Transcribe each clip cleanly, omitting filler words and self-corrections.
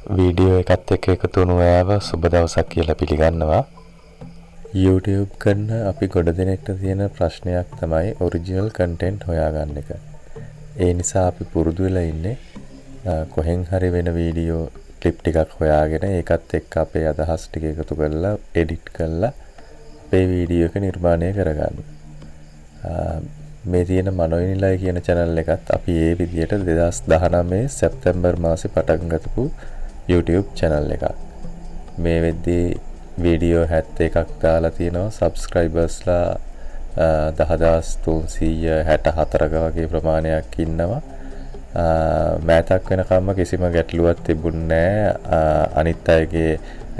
Video එකත් එක්ක එකතු වුණු ඔයාව සුබ දවසක් කියලා පිළිගන්නවා. YouTube කරන අපි ගොඩ දෙනෙක්ට තියෙන ප්‍රශ්නයක් තමයි ඔරිජිනල් කන්ටෙන්ට් හොයාගන්න එක. ඒ නිසා අපි පුරුදු වෙලා ඉන්නේ කොහෙන් හරි වෙන වීඩියෝ ක්ලිප් ටිකක් හොයාගෙන ඒකත් එක්ක අපේ අදහස් ටික එකතු කරලා එඩිට් කරලා අපේ වීඩියෝ එක නිර්මාණය කරගන්න. මේ තියෙන මනෝයිනිලයි කියන channel එකත් අපි ඒ විදියට 2019 සැප්තැම්බර් මාසේ පටන් ගත්තු YouTube channel එකක්. මේ වෙද්දී වීඩියෝ 71ක් දාලා තියෙනවා. සබ්ස්ක්‍රයිබර්ස්ලා 10364ක වගේ ප්‍රමාණයක් ඉන්නවා. මෑතක් වෙනකම්ම කිසිම ගැටලුවක් තිබුණේ නැහැ. අනිත් අයගේ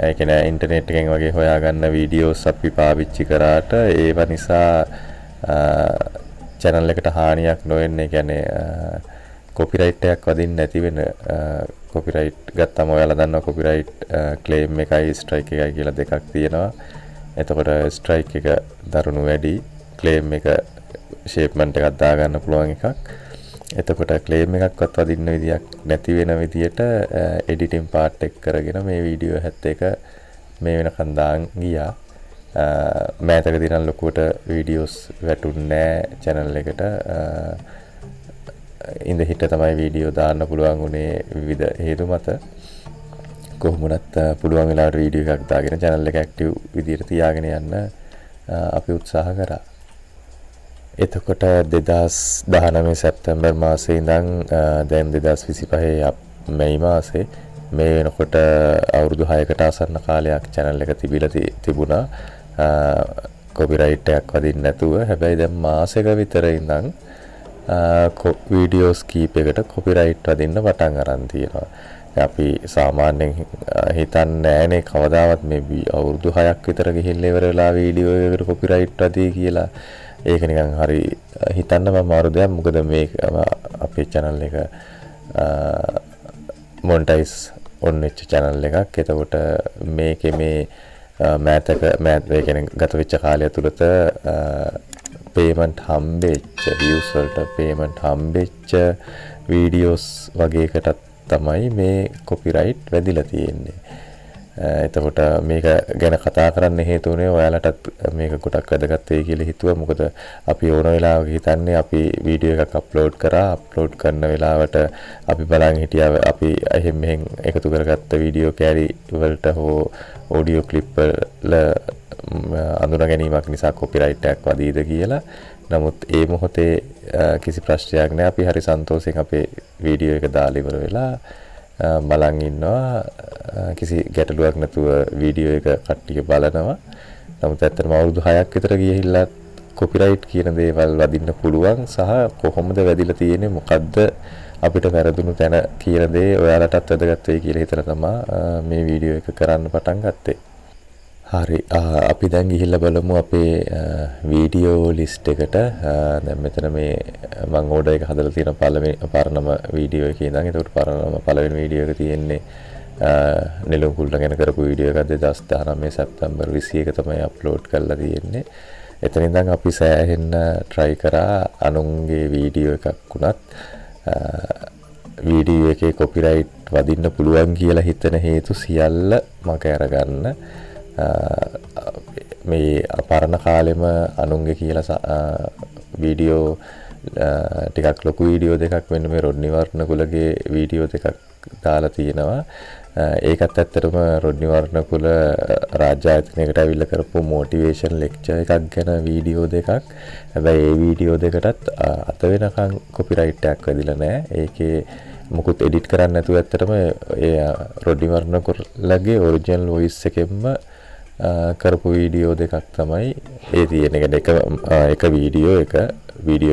ඒ කියන්නේ ඉන්ටර්නෙට් එකෙන් වගේ හොයාගන්න වීඩියෝස් අපි පාවිච්චි කරාට ඒව නිසා channel එකට හානියක් නොවෙන්නේ. කියන්නේ copyright එකක් වදින්න නැති වෙන copyright ගත්තම ඔයාලා දන්නවා copyright claim එකයි strike එකයි කියලා දෙකක් තියෙනවා. එතකොට strike එක දරුණු වැඩි, claim එක shapement එකක් දාගන්න පුළුවන් එකක්. එතකොට claim එකක්වත් වදින්න විදියක් නැති වෙන විදියට editing part එක කරගෙන මේ වීඩියෝ 71 මේ වෙනකන් දාන් ගියා. මෑතකදී නම් ලොකුවට වීඩියෝස් වැටුන්නේ නැහැ channel එකට. ඉඳ හිට තමයි වීඩියෝ දාන්න පුළුවන් උනේ විවිධ හේතු මත. කොහොමුණත් පුළුවන් වෙලාවට වීඩියෝ එකක් දාගෙන channel එක active විදියට තියාගෙන යන්න අපි උත්සාහ කරා. එතකොට 2019 සැප්තැම්බර් මාසේ ඉඳන් දැන් 2025 මැයි මාසේ මේ වෙනකොට අවුරුදු 6කට ආසන්න කාලයක් channel එක තිබුණා. copyright එකක් වදින්න නැතුව. හැබැයි දැන් මාසෙක විතර ඉඳන් වීඩියෝස් කීපයකට copyright වදින්න පටන් අරන් තියෙනවා. අපි සාමාන්‍යයෙන් හිතන්නේ නැහැනේ කවදාවත් මේ අවුරුදු 6ක් විතර ගිහිල්ලා ඉවර වෙලා වීඩියෝ එකකට copyright වදී කියලා. ඒක නිකන් හරි හිතන්නම අමාරු දෙයක්. මොකද මේක අපේ channel එක monetize on වෙච්ච channel එකක්. එතකොට මේකේ මේ මෑත ඒ කියන්නේ ගත වෙච්ච කාලය තුලත payment හම්බෙච්ච views වලට payment හම්බෙච්ච videos වගේ එකටත් තමයි මේ copyright වැදිලා තියෙන්නේ. එතකොට මේක ගැන කතා කරන්න හේතු වුණේ ඔයාලටත් මේක ගොඩක් වැදගත් වෙයි කියලා හිතුවා. මොකද අපි ඕන වෙලාවක හිතන්නේ අපි වීඩියෝ එකක් අප්ලෝඩ් කරන වෙලාවට අපි බලන් හිටියා අපි එහෙම මෙහෙන් එකතු කරගත්ත වීඩියෝ කැරි වලට හෝ ඔඩියෝ ක්ලිප් වල අඳුන ගැනීමක් නිසා copyright එකක් වදීද කියලා. නමුත් ඒ මොහොතේ කිසි ප්‍රශ්නයක් නැහැ. අපි හරි සන්තෝෂෙන් අපේ වීඩියෝ එක දාලා ඉවර වෙලා බලන් ඉන්නවා. කිසි ගැටලුවක් නැතුව වීඩියෝ එක කට්ටිය බලනවා. නමුත් ඇත්තටම අවුරුදු 6ක් විතර ගිහිල්ලා copyright කියන දේවල් වදින්න පුළුවන් සහ කොහොමද වැදිලා තියෙන්නේ, මොකද්ද අපිට වැරදුණු තැන කියන දේ ඔයාලටත් වැදගත් වෙයි කියලා හිතලා තමයි මේ වීඩියෝ එක කරන්න පටන් ගත්තේ. හරි, අපි දැන් ගිහිල්ලා බලමු අපේ වීඩියෝ ලිස්ට් එකට. දැන් මෙතන මේ මම ඕඩර් එක හදලා තියෙන පරණම වීඩියෝ එකේ ඉඳන්. ඒකට පළවෙනි වීඩියෝ එක තියෙන්නේ නෙළුම් කුල්ල ගැන කරපු වීඩියෝ එකක් 2019 සැප්තැම්බර් 21 තමයි අප්ලෝඩ් කරලා තියෙන්නේ. එතන ඉඳන් අපි සෑහෙන්න try කරා අනුන්ගේ වීඩියෝ එකක් වුණත් වීඩියෝ එකේ copyright වදින්න පුළුවන් කියලා හිතන හේතු සියල්ල මග අරගන්න. මේ පරණ කාලෙම අනුන්ගේ කියලා වීඩියෝ ටිකක් ලොකු වීඩියෝ දෙකක් වෙන්න මේ රොඩ්නි වර්ණකුලගේ වීඩියෝ දෙකක් දාලා තියෙනවා. ඒකත් ඇත්තටම රොඩ්නි වර්ණකුල රාජ්‍ය ආයතනයකට ඇවිල්ලා කරපු මොටිවේෂන් ලෙක්චර් එකක් ගැන වීඩියෝ දෙකක්. හැබැයි ඒ වීඩියෝ දෙකටත් අත වෙනකන් copyright එකක් වැදිලා නැහැ. ඒකේ මුකුත් එඩිට් කරන්න නැතුව ඇත්තටම ඒ රොඩ්නි වර්ණකුලගේ ඔරිජිනල් වොයිස් එකෙන්ම කරපු වීඩියෝ දෙකක් තමයි ඒ තියෙන්නේ. එක වීඩියෝ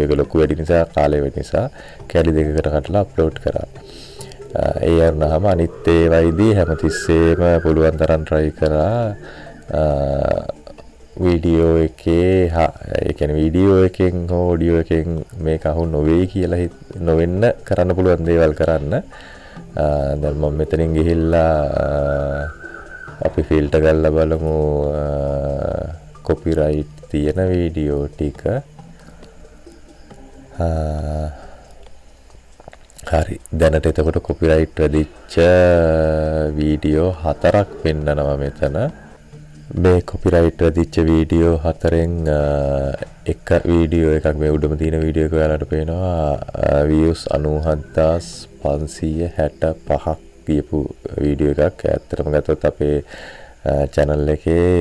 එක ලොකු වැඩි නිසා කාලය වැඩි නිසා කැලි දෙකකට කඩලා අප්ලෝඩ් කරා. ඒ වුණාම අනිත් ඒවයිදී හැමතිස්සෙම පුළුවන් තරම් try කරා වීඩියෝ එකේ ඒ කියන්නේ වීඩියෝ එකෙන් හෝ ඔඩියෝ එකෙන් මේක අහු නොවේයි කියලා නොවෙන්න කරන්න පුළුවන් දේවල් කරන්න. දැන් මම මෙතනින් ගිහිල්ලා අපි ෆිල්ටර් කරලා බලමු copyright තියෙන වීඩියෝ ටික. හරි දැනට එතකොට කොපිරයිට් වැදිච්ච වීඩියෝ 4ක් පෙන්නනවා මෙතන. මේ කොපිරයිට් වැදිච්ච වීඩියෝ 4න් එක වීඩියෝ එකක් මේ උඩම තියෙන වීඩියෝ එක ඔයාලට පේනවා views 97565ක් ගියපු වීඩියෝ එකක්. ඇත්තටම ගත්තොත් අපේ channel එකේ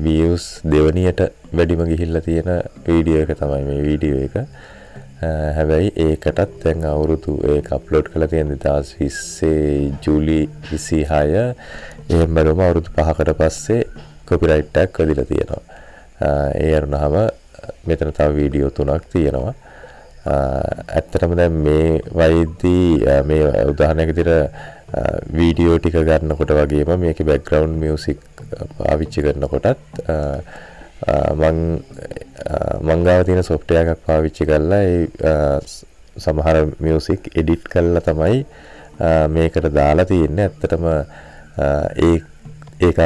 views දෙවනියට වැඩිම ගිහිල්ලා තියෙන වීඩියෝ එක තමයි මේ වීඩියෝ එක. හැබැයි ඒකටත් දැන් අවුරුදු ඒක අප්ලෝඩ් කරලා තියෙන 2020 ජූලි 26 එහෙම බලමු අවුරුදු 5කට පස්සේ කොපිරයිට් එකක් වැදිලා තියෙනවා. ඒ අරනහම මෙතන තව වීඩියෝ 3ක් තියෙනවා. ඇත්තටම දැන් මේ වයිදී මේ උදාහරණයක් විදිහට වීඩියෝ ටික ගන්නකොට වගේම මේකේ බෑග්ග්‍රවුන්ඩ් මියුසික් පාවිච්චි කරනකොටත් මං ගාව තියෙන software එකක් පාවිච්චි කරලා ඒ සමහර මියුසික් එඩිට් කරලා තමයි මේකට දාලා තියෙන්නේ. ඇත්තටම ඒක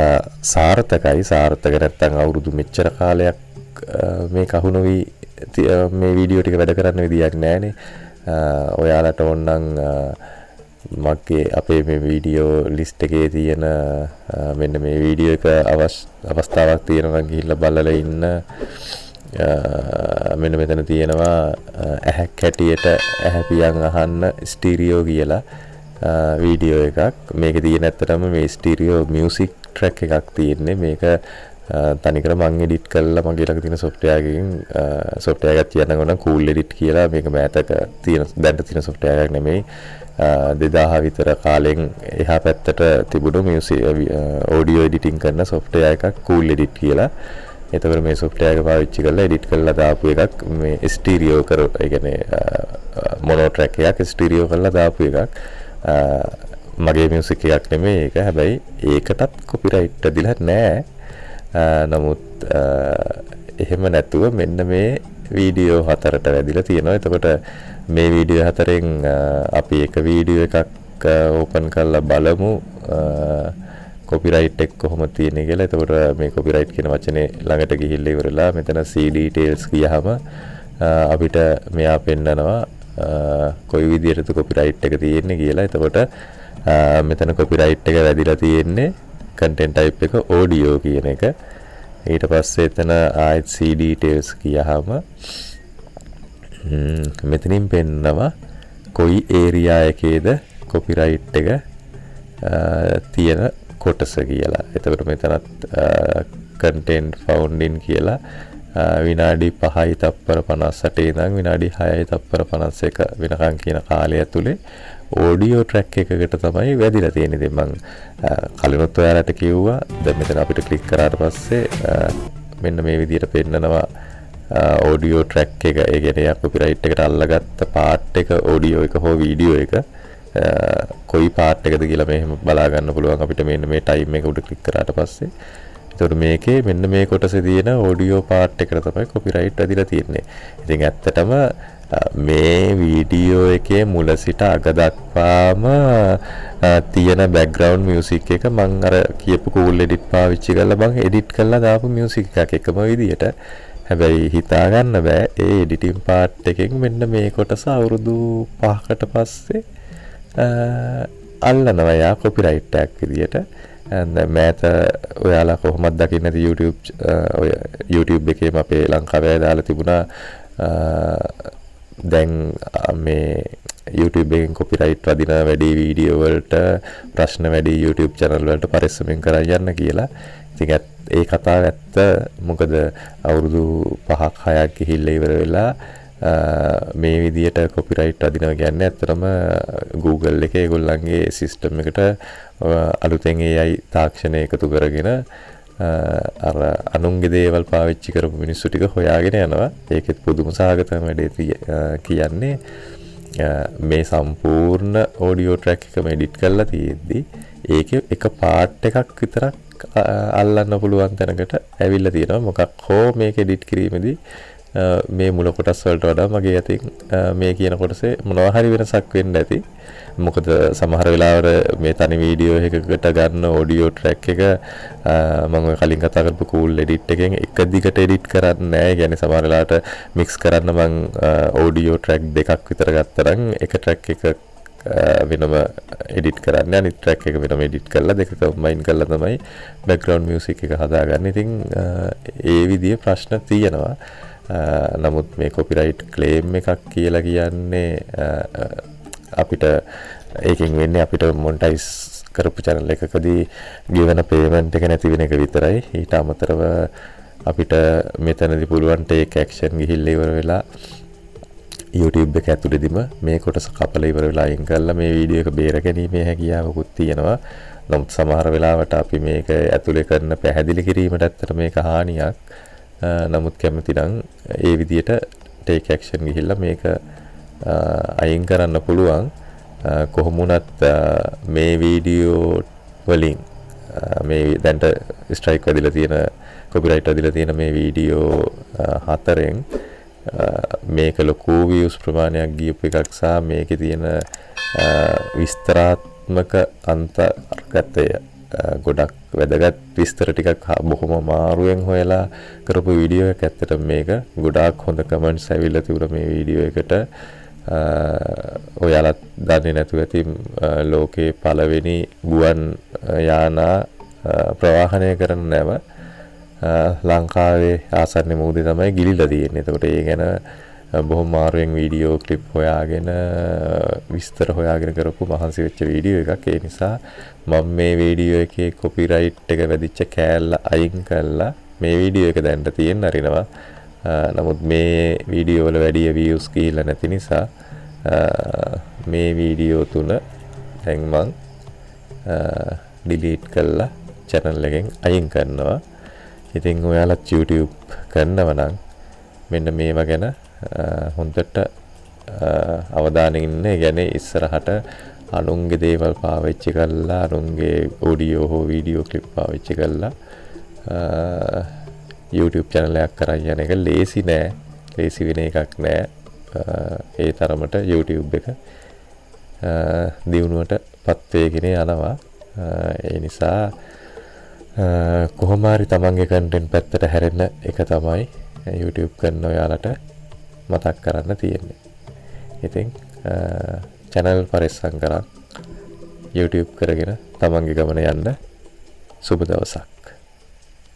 සාර්ථකයි. සාර්ථක නැත්තම් අවුරුදු මෙච්චර කාලයක් මේක අහු නොවි මේ වීඩියෝ ටික වැඩ කරන්න විදියක් නැහැනේ. ඔයාලට ඕනනම් මගේ අපේ මේ වීඩියෝ ලිස්ට් එකේ තියෙන මෙන්න මේ වීඩියෝ එක අවස්ථාවක් තියෙනවා ගිහිල්ලා බලලා ඉන්න. මෙන්න මෙතන තියෙනවා ඇහැක් හැටියට ඇහැ පියන් අහන්න ස්ටීරියෝ කියලා වීඩියෝ එකක්. මේකේ තියෙන ඇත්තටම මේ ස්ටීරියෝ මියුසික් ට්‍රැක් එකක් තියෙන්නේ. මේක තනිකර මම එඩිට් කරලා මගේ ළඟ තියෙන software එකකින් software එකක් කියනකොට නම් cool edit කියලා මේක මෑතක තියෙන දැන් තියෙන software එකක් නෙමෙයි. 2000 විතර කාලෙන් එහා පැත්තට තිබුණු මියුසික් ඔඩියෝ එඩිටින් කරන software එකක් cool edit කියලා. එතකොට මේ software එක පාවිච්චි කරලා edit කරලා දාපු එකක් මේ stereo කර ඒ කියන්නේ mono track එකක් stereo කරලා දාපු එකක්. මගේ මියුසික් එකක් නෙමෙයි ඒක. හැබැයි ඒකටත් copyright දීලා නැහැ. නමුත් එහෙම නැතුව මෙන්න මේ වීඩියෝ 4ට වැදිලා තියෙනවා. එතකොට මේ වීඩියෝ 4න් අපි එක වීඩියෝ එකක් ඕපන් කරලා බලමු කොපිරයිට් එක කොහොමද තියෙන්නේ කියලා. එතකොට මේ කොපිරයිට් කියන වචනේ ළඟට ගිහිල්ලා ඉවරලා මෙතන see details ගියහම අපිට මෙයා පෙන්නනවා කොයි විදිහටද කොපිරයිට් එක තියෙන්නේ කියලා. එතකොට මෙතන කොපිරයිට් එක වැදිලා තියෙන්නේ content type එක audio කියන එක. ඊට පස්සේ එතන ආයෙත් see details ගියහම මෙතනින් පෙන්නනවා කොයි area එකේද කොපිරයිට් එක තියෙන කොටස කියලා. එතකොට මෙතනත් content found in කියලා විනාඩි 5යි තත්පර 58 ඉඳන් විනාඩි 6යි තත්පර 51 වෙනකන් කියන කාලය ඇතුලේ ඔඩියෝ ට්‍රැක් එකකට තමයි වැදිලා තියෙන්නේ. ඉතින් මම කලිනුත් ඔයාලට කිව්වා දැන් මෙතන අපිට ක්ලික් කරාට පස්සේ මෙන්න මේ විදිහට පෙන්නනවා ඔඩියෝ ට්‍රැක් එක. ඒ කියන්නේ කොපිරයිට් එකට අල්ලගත්ත පාර්ට් එක ඔඩියෝ එක හෝ වීඩියෝ එක කොයි පාර්ට් එකද කියලා මෙහෙම බලා ගන්න පුළුවන් අපිට මෙන්න මේ ටයිම් එක උඩ ක්ලික් කරාට පස්සේ. එතකොට මේකේ මෙන්න මේ කොටසේ තියෙන ඔඩියෝ පාර්ට් එකට තමයි කොපිරයිට් වැදිලා තියෙන්නේ. ඉතින් ඇත්තටම මේ වීඩියෝ එකේ මුල සිට අග දක්වාම තියෙන බෑග්ග්‍රවුන්ඩ් මියුසික් එක මම අර කියපු cool edit පාවිච්චි කරලා මම එඩිට් කරලා දාපු මියුසික් එකක් එකම විදියට. හැබැයි හිතා ගන්න බෑ ඒ එඩිටින් පාර්ට් එකෙන් මෙන්න මේ කොටස අවුරුදු 5කට පස්සේ අල්ලනවා යා කොපිරයිට් එකක් විදියට. මෑත ඔයාලා කොහොමද දකින්නේ නැති YouTube එකේම අපේ ලංකාවේ දාලා තිබුණා දැන් මේ YouTube එකෙන් කොපිරයිට් වදින වැඩි වීඩියෝ වලට ප්‍රශ්න වැඩි YouTube channel වලට පරිස්සමෙන් කරන් යන්න කියලා. ඉතින් ඒ කතාව ඇත්ත. මොකද අවුරුදු 5ක් 6ක් ගිහිල්ලා ඉවර වෙලා මේ විදියට කොපිරයිට් අදිනවා කියන්නේ ඇත්තටම Google එකේ ඒගොල්ලන්ගේ සිස්ටම් එකට අලුතෙන් AI තාක්ෂණය එකතු කරගෙන අර අනුන්ගේ දේවල් පාවිච්චි කරපු මිනිස්සු ටික හොයාගෙන යනවා. ඒකෙත් පුදුම සහගත වැඩේ කියන්නේ මේ සම්පූර්ණ ඔඩියෝ ට්‍රැක් එකම එඩිට් කරලා තියෙද්දි ඒකේ එක පාර්ට් එකක් විතරක් අල්ලන්න පුළුවන් තැනකට ඇවිල්ලා තියෙනවා. මොකක් හෝ මේක එඩිට් කිරීමේදී මේ මුල කොටස් වලට වඩා මගේ අතින් මේ කියන කොටසේ මොනවා හරි වෙනසක් වෙන්න ඇති. මොකද සමහර වෙලාවට මේ තනි වීඩියෝ එකකට ගන්න ඔඩියෝ ට්‍රැක් එක මම කලින් කතා කරපු cool edit එකෙන් එක දිගට edit කරන්නේ නැහැ. يعني සමහර වෙලාවට mix කරන්න මම ඔඩියෝ ට්‍රැක් දෙකක් විතර ගත්තා නම් එක ට්‍රැක් එක වෙනම එඩිට් කරන්න අනිත් ට්‍රැක් එක වෙනම එඩිට් කරලා දෙක කම්බයින් කරලා තමයි බෑග්ග්‍රවුන්ඩ් මියුසික් එක හදාගන්නේ. ඉතින් ඒ විදිහේ ප්‍රශ්න තියෙනවා. නමුත් මේ කොපිරයිට් ක්ලේම් එකක් කියලා කියන්නේ අපිට ඒකෙන් වෙන්නේ අපිට මොනිටයිස් කරපු channel එකකදී ගෙවන payment එක නැති වෙන එක විතරයි. ඊට අමතරව අපිට මෙතනදී පුළුවන් take action ගිහිල්ලා ඉවර වෙලා YouTube එක ඇතුළේදීම මේ කොටස කපලා ඉවර වෙලා අයින් කරලා මේ වීඩියෝ එක බේර ගැනීමේ හැකියාවකුත් තියෙනවා. නමුත් සමහර වෙලාවට අපි මේක ඇතුලේ කරන පැහැදිලි කිරීමට ඇත්තට මේක හානියක්. නමුත් කැමති නම් ඒ විදියට take action ගිහිල්ලා මේක අයින් කරන්න පුළුවන්. කොහොම වුණත් මේ වීඩියෝ වලින් මේ දැන්ට ස්ට්‍රයික් වැදිලා තියෙන කොපිරයිට් වැදිලා තියෙන මේ වීඩියෝ හතරෙන් මේක ලොකු views ප්‍රමාණයක් ගියපු එකක් සහ මේකේ තියෙන විස්තරාත්මක අන්තර්ගතය ගොඩක් වැදගත් විස්තර ටිකක් බොහොම අමාරුවෙන් හොයලා කරපු වීඩියෝ එකක්. ඇත්තට මේක ගොඩාක් හොඳ කමෙන්ට්ස් ඇවිල්ලා තිබුණා මේ වීඩියෝ එකට. ඔයාලත් දන්නේ නැතුව ඇති ලෝකේ පළවෙනි ගුවන් යානා ප්‍රවාහනය කරන නැව ලංකාවේ ආසන්න මුහුදේ තමයි ගිලිලා තියෙන්නේ. එතකොට ඒ ගැන බොහොම මාරුවෙන් වීඩියෝ ක්ලිප් හොයාගෙන විස්තර හොයාගෙන කරපු මහන්සි වෙච්ච වීඩියෝ එකක්. ඒ නිසා මම මේ වීඩියෝ එකේ කොපිරයිට් එක වැදිච්ච කෑල්ල අයින් කරලා මේ වීඩියෝ එක දැන්ට තියෙන්න අරිනවා. නමුත් මේ වීඩියෝ වල වැඩි views ගිහිල්ලා නැති නිසා මේ වීඩියෝ තුන දැන් මම delete කරලා channel එකෙන් අයින් කරනවා. ඉතින් ඔයාලත් YouTube කරනව නම් මෙන්න මේවා ගැන හොඳට අවධානයෙන් ඉන්න. ඒ කියන්නේ ඉස්සරහට අනුන්ගේ දේවල් පාවිච්චි කරලා අනුන්ගේ ඔඩියෝ හෝ වීඩියෝ ක්ලිප් පාවිච්චි කරලා YouTube channel එකක් කරන් යන එක ලේසි නෑ. ලේසි වෙන එකක් නෑ. ඒ තරමට YouTube එක දියුණුවට පත් වෙගෙන යනවා. ඒ නිසා කොහොම හරි තමන්ගේ content පැත්තට හැරෙන්න එක තමයි YouTube කරන ඔයාලට මතක් කරන්න තියෙන්නේ. ඉතින් channel පරිස්සම් කරන් YouTube කරගෙන තමන්ගේ ගමන යන්න සුබ දවසක්.